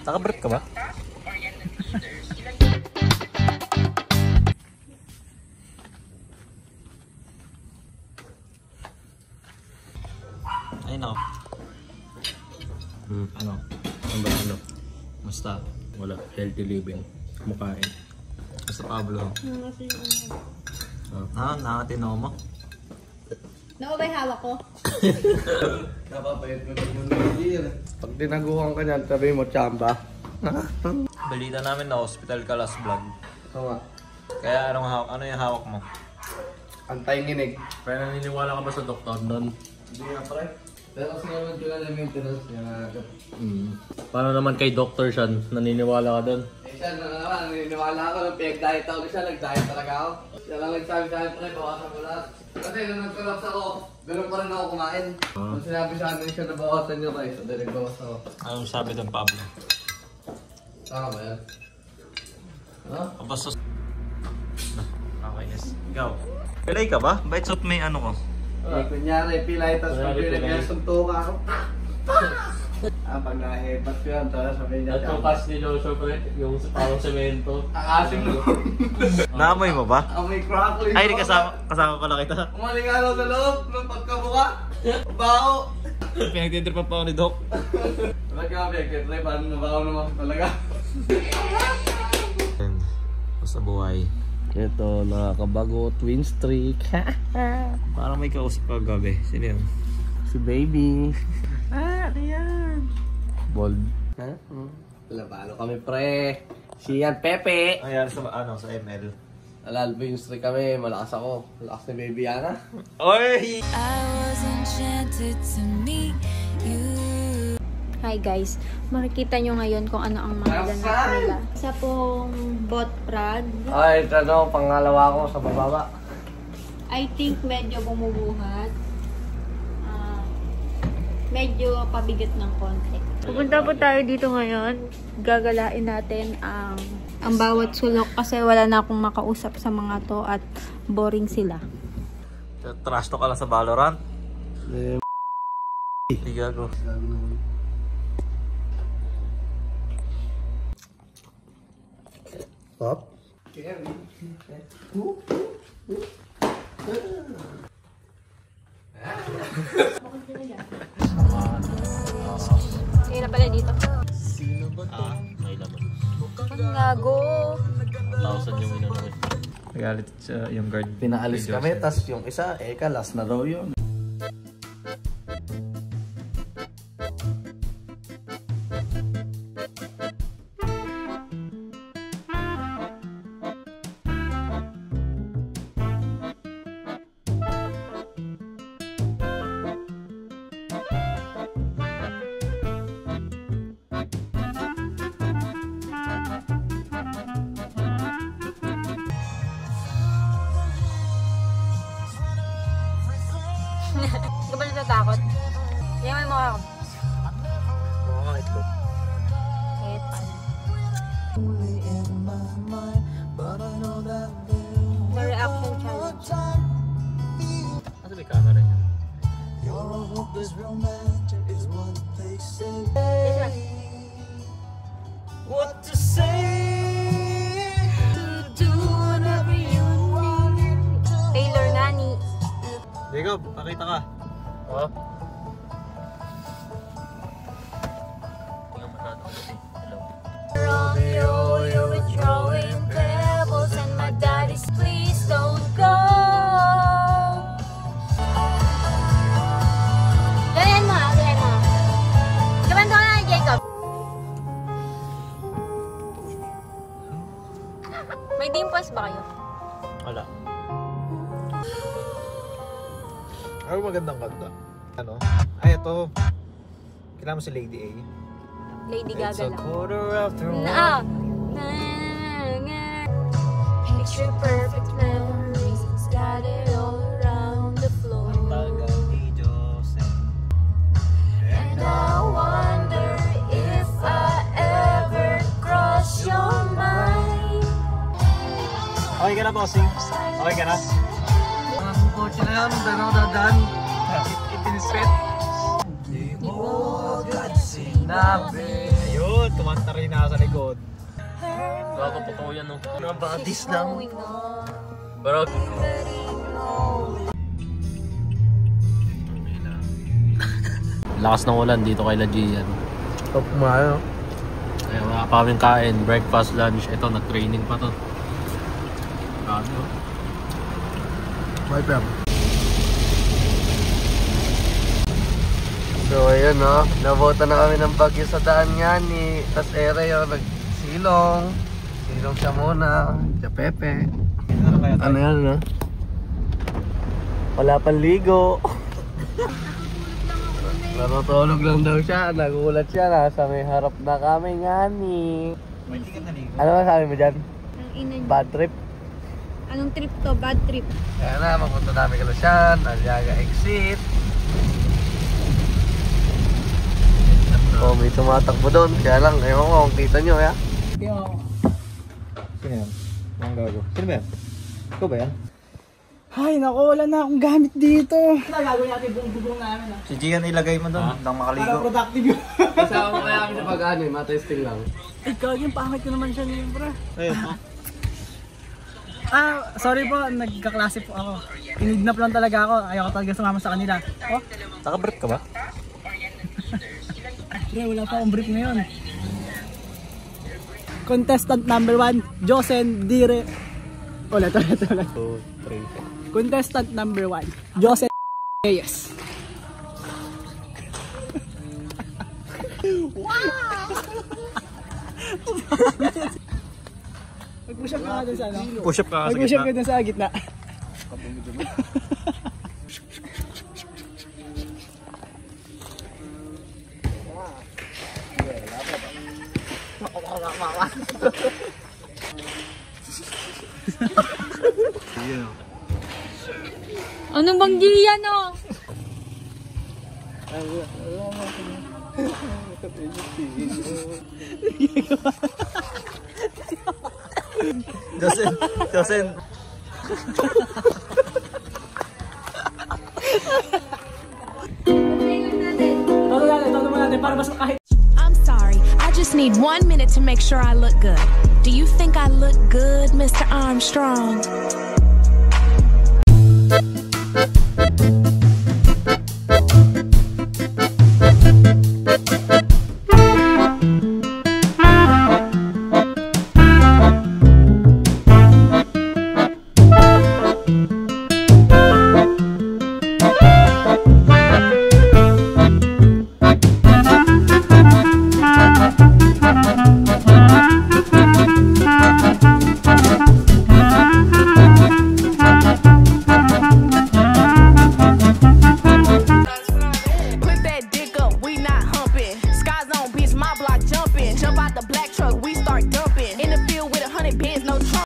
Naka-brief ka ba? Ay nako. Ano? Ano? Basta wala. Healthy living. Mukain. Basta Pablo. Nakatinaw mo? Nakabay hawak ko. Napapayat mo ng mundo. Pag tinaguhan ka niyan, sabi mo, tsamba. Balita namin na hospital ka last vlog. Oo. Kaya ano yung hawak mo? Antay-nginig. Pero naniniwala ka ba sa doktor nun? Hindi nga pre. Pero kasi naman sila na maintenance niya na Paano naman kay Dr. Sean? Naniniwala ka dun? eh siya na naman, naniniwala ako nung pinag-diet ako siya, nag-diet talaga ako. Siya lang nagsabi sa akin, pre, bawasan mo lahat. Kasi nung nag-collapse ako, ganun pa rin ako kumain. Nung sinabi sa akin siya na bawasan niyo rice, so nagbawas ako. Anong sabi doon, Pablo? Tama ba yan? Ha? Basta... Okay, yes. Ikaw. Pilay ka ba? Bakit suot may ano ko? Eh, kunyari, pilay, tapos pag pinag-sunto ka ako. Pag nahebat ko yan, tapos sabi niya siya. Nagtukas ni Joshua pre, yung parang semento. Takasin mo. Naamoy mo ba? Amoy crackling. Ay, kasama pala kita. Umaling araw sa loob, nung pagkabuka. Baho. Pinagtitripan pa ako ni Doc. Talaga, pinagtitrip, paano nabaho naman talaga. Basta buhay. Ito, nakakabago, twin streak. Parang may kausap ka gabi. Sino yun? Si baby. Ano yan? Bold. Ha? Labalo kami pre. Si Yan Pepe. Ayan, sa ML. Alal, twin streak kami, malakas ako. Malakas ni baby Yana. Oy! I was enchanted to meet you. Hi guys, makikita nyo ngayon kung ano ang mga ganap nila. Isa pong bot prag. Ay, ito pangalawa ko sa bababa. I think medyo bumubuhat. Medyo pabigat ng konti. Pupunta po tayo dito ngayon. Gagalain natin ang bawat sulok kasi wala na akong makausap sa mga to at boring sila. Trash to ka lang sa Valorant. Tiga ko. Up. Sige na pala dito. May laman. Ang gago. 1,000 yung inano. Nagalit yung guard. Pinaalis kami, tas yung isa, last na raw yun. Hindi ka ba natatakot? Kaya may mukha ako. Oo, ito. Eh, paano? The reaction challenge. Asa may camera niya? This one. What to say? Do whatever you need. Taylor Nani. Jacob, pakita ka. Oh? Tingnan mo natin. Hello. Romeo, you're withdrawing pebbles and my daddy's please don't go. Ganyan mo, ganyan mo. Gawin ko na, Jacob. May dimples ba kayo? Wala. Ano magandang kanta? Ano? Ay, ito. Kailangan mo si Lady A. Lady It's Gaga a lang. quarter after one. Na, picture perfect memories scattered all around the floor. Tagal ni Jose. And I wonder if I ever cross your mind. Okay ka na, bossing? Okay ka na? Ang kotse na yan, dadaan. Ipinispit. Di mo agad sinabi. Ayun! Yun, kumanta rin na sa likod. Bago totoo yan, no? Mga bodies lang. Pero... Lakas ng ulan dito kay Lajian. Top kumain, no? Kaya wala pa kaming kain. Breakfast, lunch. Ito, nag-training pa to. Grabe, no? Viper. So ayun no, nabota na kami ng bagyo sa daan nga ni tas ere yung nagsilong. Silong siya muna, siya Pepe. Ano yan no? Wala pang ligo. Natutulog lang daw siya, nagulat siya, nasa may harap na kami nga ni. Ano masabi mo dyan? Ang ina niya. Bad trip? Anong trip to? Bad trip. Kaya na, mapunta namin Kalusyan, Aliaga exit. Oh, may tumatakbo doon, kaya lang, ewan ko kung kita nyo, ya. Sino yan? Ang gago. Sino ba yan? Ikaw ba yan? Ay, naku, wala na akong gamit dito. Si Gian ilagay mo doon nang makaligo. Productive yun. Kasama mo kaya kami sa pag-ano eh, matesting lang. Ikaw, yung pangit ko naman siya ngayon, bro. Ayun. Sorry po, nagkaklase po ako. Kinidnap lang talaga ako. Ayaw ko talaga sumama sa kanila. Oh, Naka-brief ka ba? pre, wala pa akong brief ngayon. Contestant number 1, Josen Dire. Ulit. 2, 3. Contestant number 1, Josen Reyes. Mag-push up ka nga dun sa ano? Push up ka sa Mag-push up ka gitna. dun sa gitna. Ano bang diyan, oh? Josen. Todo mo natin para mas kahit I'm sorry, I just need 1 minute to make sure I look good. Do you think I look good, Mr. Armstrong?